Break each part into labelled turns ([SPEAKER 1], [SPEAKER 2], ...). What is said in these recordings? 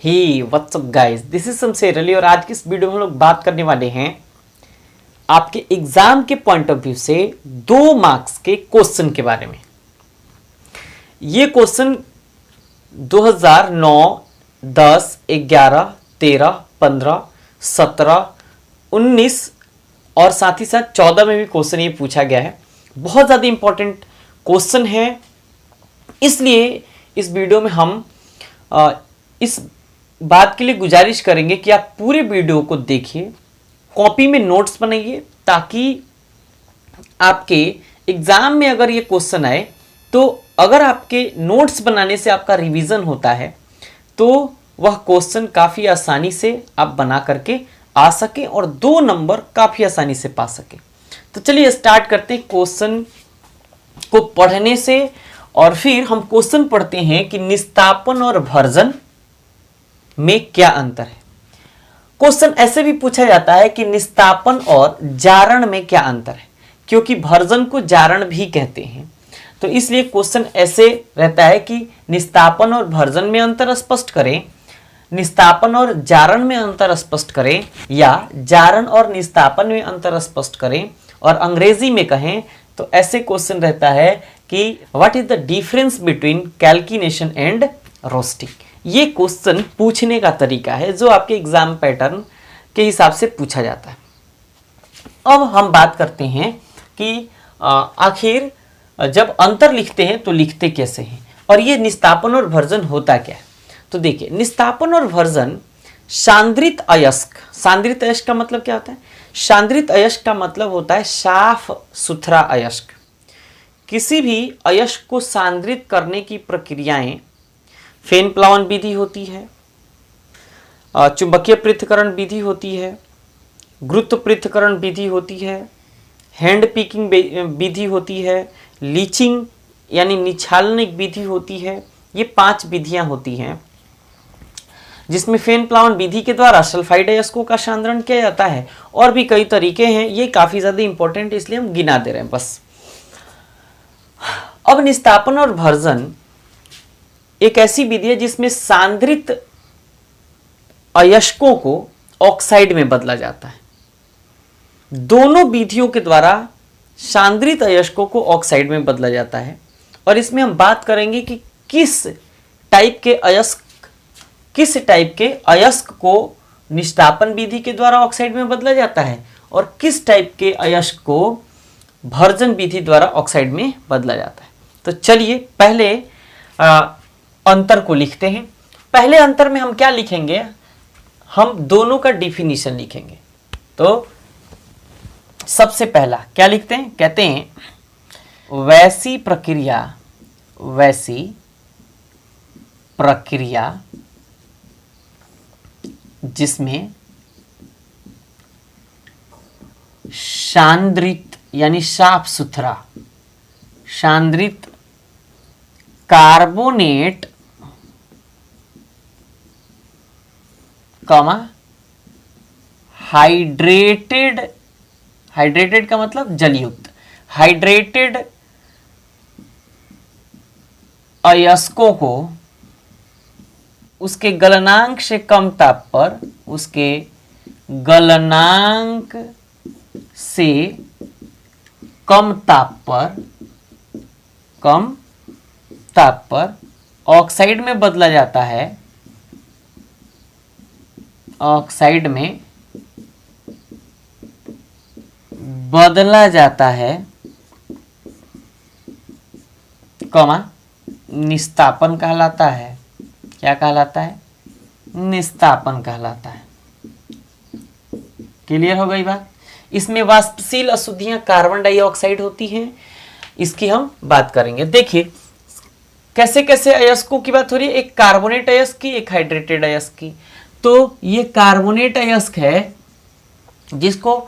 [SPEAKER 1] Hey what's up guys, this is Shamsher Ali और आज की इस वीडियो में हम लोग बात करने वाले हैं आपके एग्जाम के पॉइंट ऑफ व्यू से 2 मार्क्स के क्वेश्चन के बारे में। ये क्वेश्चन 2009, 10, 11, 13, 15, 17, 19 और साथ ही साथ 14 में भी क्वेश्चन ये पूछा गया है। बहुत ज़्यादा इंपॉर्टेंट क्वेश्चन है, इसलिए इस वीडियो में हम इस बात के लिए गुजारिश करेंगे कि आप पूरे वीडियो को देखिए, कॉपी में नोट्स बनाइए, ताकि आपके एग्जाम में अगर ये क्वेश्चन आए तो अगर आपके नोट्स बनाने से आपका रिवीजन होता है तो वह क्वेश्चन काफ़ी आसानी से आप बना करके आ सके और 2 नंबर काफ़ी आसानी से पा सके। तो चलिए स्टार्ट करते हैं क्वेश्चन को पढ़ने से, और फिर हम क्वेश्चन पढ़ते हैं कि निस्तापन और भर्जन में क्या अंतर है। क्वेश्चन ऐसे भी पूछा जाता है कि निस्तापन और जारण में क्या अंतर है, क्योंकि भर्जन को जारण भी कहते हैं। तो इसलिए क्वेश्चन ऐसे रहता है कि निस्तापन और भर्जन में अंतर स्पष्ट करें, निस्तापन और जारण में अंतर स्पष्ट करें, या जारण और निस्तापन में अंतर स्पष्ट करें। और अंग्रेजी में कहें तो ऐसे क्वेश्चन रहता है कि what is the difference between calcination and roasting. ये क्वेश्चन पूछने का तरीका है जो आपके एग्जाम पैटर्न के हिसाब से पूछा जाता है। अब हम बात करते हैं कि आखिर जब अंतर लिखते हैं तो लिखते कैसे हैं, और ये निस्तापन और भर्जन होता क्या है। तो देखिए, निस्तापन और भर्जन सांद्रित अयस्क। सांद्रित अयस्क का मतलब क्या होता है? सांद्रित अयस्क का मतलब होता है साफ सुथरा अयस्क। किसी भी अयस्क को सांद्रित करने की प्रक्रियाएं फेन प्लावन विधि होती है, चुंबकीय पृथक्करण विधि होती है, गुरुत्व पृथक्करण विधि होती है, हैंड पिकिंग विधि होती है, लीचिंग यानी निछालने की विधि होती है। ये 5 विधियां होती हैं जिसमें फेन प्लावन विधि के द्वारा सल्फाइड अयस्कों का सांद्रण किया जाता है। और भी कई तरीके हैं, ये काफ़ी ज़्यादा इंपॉर्टेंट इसलिए हम गिना दे रहे हैं बस। अब निस्तापन और भर्जन एक ऐसी विधि है जिसमें सांद्रित अयस्कों को ऑक्साइड में बदला जाता है। दोनों विधियों के द्वारा सांद्रित अयस्कों को ऑक्साइड में बदला जाता है, और इसमें हम बात करेंगे कि किस टाइप के अयस्क को निस्तापन विधि के द्वारा ऑक्साइड में बदला जाता है और किस टाइप के अयस्क को भर्जन विधि द्वारा ऑक्साइड में बदला जाता है। तो चलिए पहले अंतर को लिखते हैं। पहले अंतर में हम क्या लिखेंगे? हम दोनों का डिफिनीशन लिखेंगे। तो सबसे पहला क्या लिखते हैं? कहते हैं वैसी प्रक्रिया जिसमें सांद्रित यानी साफ सुथरा सांद्रित कार्बोनेट हाइड्रेटेड का मतलब जलयुक्त, हाइड्रेटेड अयस्कों को उसके गलनांक से कम ताप पर, उसके गलनांक से कम ताप पर ऑक्साइड में बदला जाता है, ऑक्साइड में बदला जाता है, निस्तापन कहलाता है। क्या कहलाता है? निस्तापन कहलाता है। क्लियर हो गई बात? इसमें वाष्पशील अशुद्धियां कार्बन डाइऑक्साइड होती हैं, इसकी हम बात करेंगे। देखिए कैसे कैसे अयस्कों की बात हो रही है, एक कार्बोनेट अयस्क की, एक हाइड्रेटेड अयस्क की। तो ये कार्बोनेट अयस्क है जिसको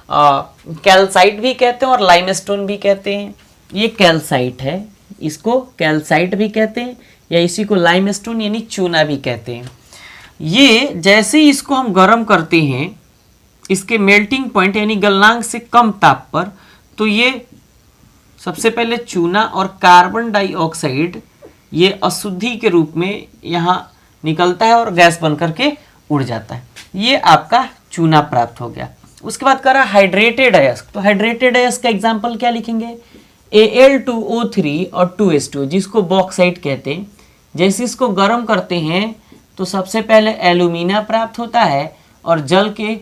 [SPEAKER 1] कैल्साइट भी कहते हैं और लाइमस्टोन भी कहते हैं। ये कैल्साइट है, इसको कैल्साइट भी कहते हैं, या इसी को लाइमस्टोन यानी चूना भी कहते हैं। ये जैसे ही इसको हम गर्म करते हैं इसके मेल्टिंग पॉइंट यानी गलनांक से कम ताप पर, तो ये सबसे पहले चूना और कार्बन डाइऑक्साइड ये अशुद्धि के रूप में यहाँ निकलता है और गैस बन करके उड़ जाता है। ये आपका चूना प्राप्त हो गया। उसके बाद करा हाइड्रेटेड अयस्क। तो हाइड्रेटेड अयस्क का एग्जांपल क्या लिखेंगे? Al2O3 और 2H2 जिसको बॉक्साइट कहते हैं। जैसे इसको गर्म करते हैं तो सबसे पहले एल्यूमिना प्राप्त होता है और जल के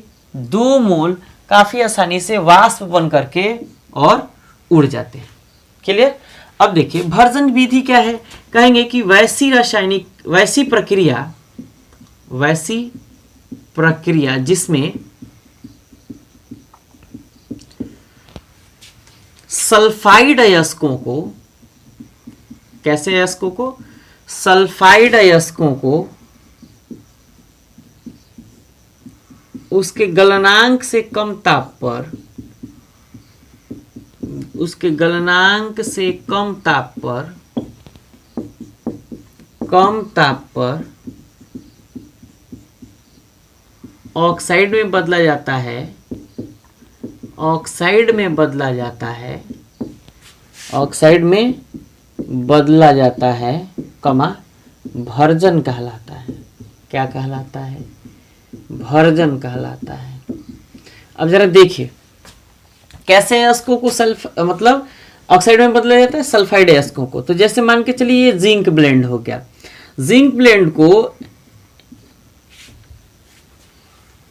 [SPEAKER 1] 2 मोल काफी आसानी से वाष्प बन करके और उड़ जाते हैं। क्लियर? अब देखिए भर्जन विधि क्या है? कहेंगे कि वैसी प्रक्रिया जिसमें सल्फाइड अयस्कों को, कैसे अयस्कों को? सल्फाइड अयस्कों को उसके गलनांक से कम ताप पर, ऑक्साइड में बदला जाता है, भर्जन कहलाता है। क्या कहलाता है? भर्जन कहलाता है। अब जरा देखिए कैसे अयस्कों को मतलब ऑक्साइड में बदला जाता है, सल्फाइड अयस्कों को। तो जैसे मान के चलिए ये जिंक ब्लेंड हो गया। जिंक ब्लेंड को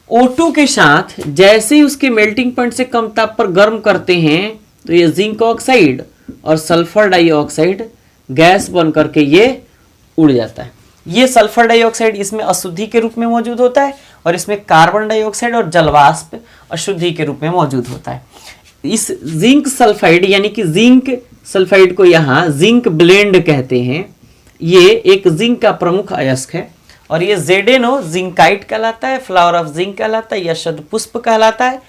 [SPEAKER 1] O2 के साथ जैसे ही उसके मेल्टिंग पॉइंट से कम ताप पर गर्म करते हैं तो ये जिंक ऑक्साइड और सल्फर डाइऑक्साइड गैस बन करके ये उड़ जाता है। ये सल्फर डाइऑक्साइड इसमें अशुद्धि के रूप में मौजूद होता है और इसमें कार्बन डाइऑक्साइड और जलवाष्प अशुद्धि के रूप में मौजूद होता है। इस जिंक सल्फाइड यानी कि जिंक सल्फाइड को यहाँ जिंक ब्लेंड कहते हैं। ये एक जिंक का प्रमुख अयस्क है और ये ZnO जिंकाइट कहलाता है, फ्लावर ऑफ जिंक कहलाता है या शतपुष्प कहलाता है।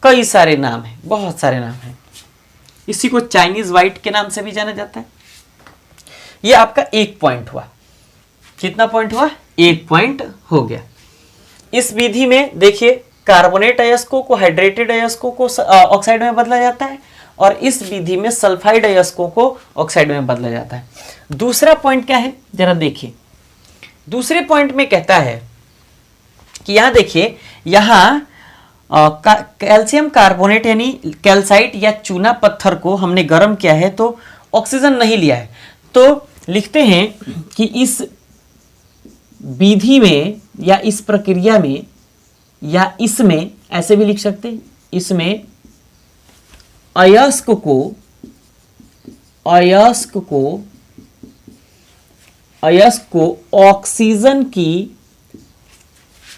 [SPEAKER 1] कई सारे नाम है, बहुत सारे नाम है। इसी को चाइनीज व्हाइट के नाम से भी जाना जाता है। ये आपका 1 पॉइंट हुआ। कितना पॉइंट हुआ? 1 पॉइंट हो गया। इस विधि में देखिए कार्बोनेट अयस्कों को, हाइड्रेटेड अयस्कों को ऑक्साइड में बदला जाता है और इस विधि में सल्फाइड अयस्कों को ऑक्साइड में बदला जाता है। दूसरा पॉइंट क्या है जरा देखिए। दूसरे पॉइंट में कहता है कि यहां देखिए, यहां कैल्शियम कार्बोनेट यानी कैल्साइट या चूना पत्थर को हमने गर्म किया है तो ऑक्सीजन नहीं लिया है। तो लिखते हैं कि इस विधि में या इस प्रक्रिया में या इसमें, ऐसे भी लिख सकते हैं, इसमें अयस्क को ऑक्सीजन की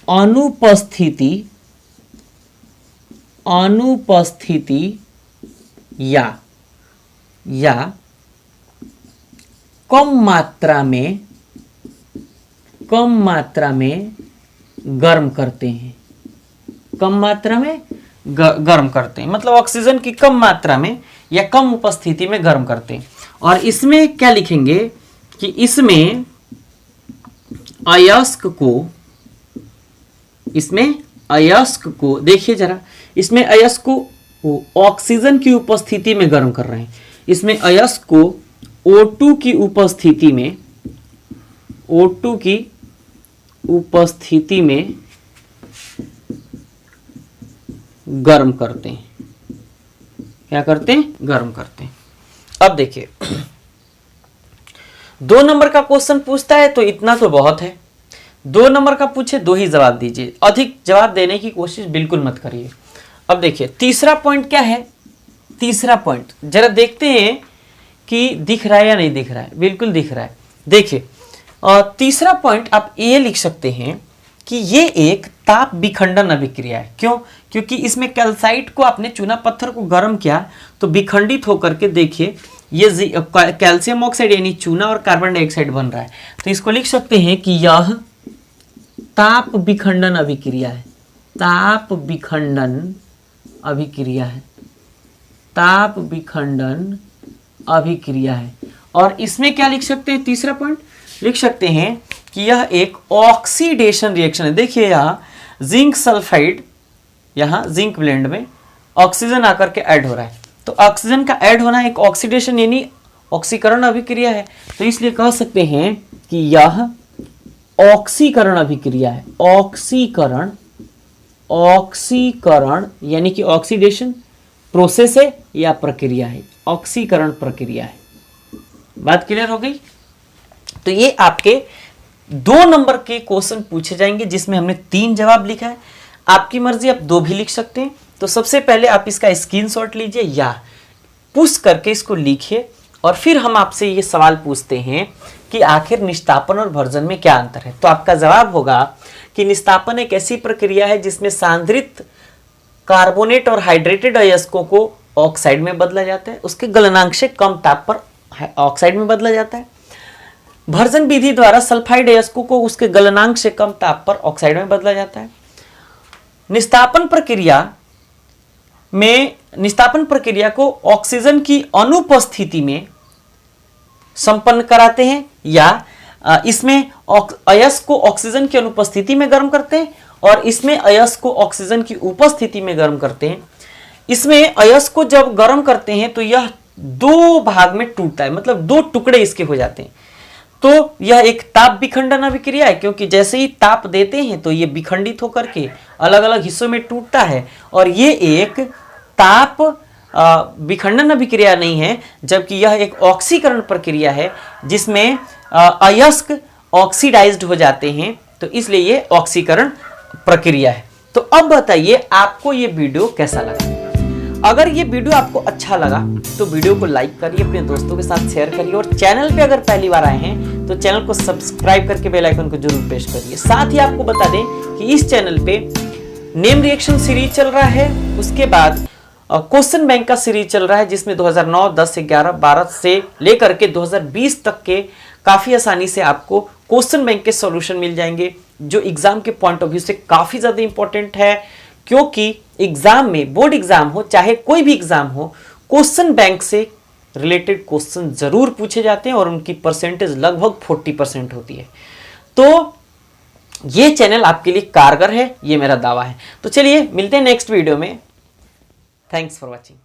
[SPEAKER 1] अनुपस्थिति या कम मात्रा में गर्म करते हैं। मतलब ऑक्सीजन की कम मात्रा में या कम उपस्थिति में गर्म करते हैं। और इसमें क्या लिखेंगे कि इसमें अयस्क को देखिए जरा, इसमें अयस्क को ऑक्सीजन की उपस्थिति में गर्म कर रहे हैं। इसमें अयस्क को O2 की उपस्थिति में गर्म करते हैं। क्या करते हैं? गर्म करते हैं। अब देखिए 2 नंबर का क्वेश्चन पूछता है तो इतना तो बहुत है। 2 नंबर का पूछे 2 ही जवाब दीजिए, अधिक जवाब देने की कोशिश बिल्कुल मत करिए। अब देखिए तीसरा पॉइंट क्या है। तीसरा पॉइंट जरा देखते हैं कि दिख रहा है या नहीं दिख रहा है। बिल्कुल दिख रहा है। देखिए तीसरा पॉइंट आप ये लिख सकते हैं कि ये एक ताप विखंडन अभिक्रिया है। क्यों? क्योंकि इसमें कैल्साइट को आपने चूना पत्थर को गर्म किया तो विखंडित होकर के देखिए ये कैल्शियम ऑक्साइड यानी चूना और कार्बन डाइऑक्साइड बन रहा है। तो इसको लिख सकते हैं कि यह ताप विखंडन अभिक्रिया है। ताप विखंडन अभिक्रिया है। और इसमें क्या लिख सकते हैं? तीसरा पॉइंट लिख सकते हैं कि यह एक ऑक्सीडेशन रिएक्शन है। देखिए यहाँ जिंक सल्फाइड, यहाँ जिंक ब्लेंड में ऑक्सीजन आकर के ऐड हो रहा है। तो ऑक्सीजन का ऐड होना एक ऑक्सीडेशन यानी ऑक्सीकरण अभिक्रिया है। तो इसलिए कह सकते हैं कि यह ऑक्सीकरण अभिक्रिया है। ऑक्सीकरण, ऑक्सीकरण यानी कि ऑक्सीडेशन प्रोसेस है या प्रक्रिया है, ऑक्सीकरण प्रक्रिया है। बात क्लियर हो गई। तो ये आपके 2 नंबर के क्वेश्चन पूछे जाएंगे जिसमें हमने 3 जवाब लिखा है। आपकी मर्जी, आप 2 भी लिख सकते हैं। तो सबसे पहले आप इसका स्क्रीनशॉट लीजिए या पुश करके इसको लिखिए और फिर हम आपसे ये सवाल पूछते हैं कि आखिर निस्तापन और भर्जन में क्या अंतर है। तो आपका जवाब होगा कि निस्तापन एक ऐसी प्रक्रिया है जिसमें सांद्रित कार्बोनेट और हाइड्रेटेड अयस्कों को ऑक्साइड में बदला जाता है, उसके गलनांक से कम ताप पर ऑक्साइड में बदला जाता है। भर्जन विधि द्वारा सल्फाइड अयस्कों को उसके गलनांक से कम ताप पर ऑक्साइड में बदला जाता है। निस्तापन प्रक्रिया को ऑक्सीजन की अनुपस्थिति में संपन्न कराते हैं या इसमें अयस्क को ऑक्सीजन की अनुपस्थिति में गर्म करते हैं और इसमें अयस्क को ऑक्सीजन की उपस्थिति में गर्म करते हैं। इसमें अयस्क को जब गर्म करते हैं तो यह 2 भाग में टूटता है, मतलब 2 टुकड़े इसके हो जाते हैं। तो यह एक ताप विखंडन अभिक्रिया है, क्योंकि जैसे ही ताप देते हैं तो ये विखंडित होकर के अलग अलग हिस्सों में टूटता है। और ये एक ताप विखंडन अभिक्रिया नहीं है, जबकि यह एक ऑक्सीकरण प्रक्रिया है जिसमें अयस्क ऑक्सीडाइज्ड हो जाते हैं। तो इसलिए ये ऑक्सीकरण प्रक्रिया है। तो अब बताइए आपको ये वीडियो कैसा लगा। अगर ये वीडियो आपको अच्छा लगा तो वीडियो को लाइक करिए, अपने दोस्तों के साथ शेयर करिए और चैनल पे अगर पहली बार आए हैं तो चैनल को सब्सक्राइब करके बेल आइकन को जरूर प्रेस करिए। साथ ही आपको बता दें कि इस चैनल पे नेम रिएक्शन सीरीज चल रहा है, उसके बाद क्वेश्चन बैंक का सीरीज चल रहा है जिसमें 2009, 10, 11, 12 से लेकर के 2020 तक के काफी आसानी से आपको क्वेश्चन बैंक के सॉल्यूशन मिल जाएंगे, जो एग्जाम के पॉइंट ऑफ व्यू से काफी ज्यादा इंपॉर्टेंट है। क्योंकि एग्जाम में, बोर्ड एग्जाम हो चाहे कोई भी एग्जाम हो, क्वेश्चन बैंक से रिलेटेड क्वेश्चन जरूर पूछे जाते हैं और उनकी परसेंटेज लगभग 40% होती है। तो ये चैनल आपके लिए कारगर है, ये मेरा दावा है। तो चलिए मिलते हैं नेक्स्ट वीडियो में। Thanks for watching.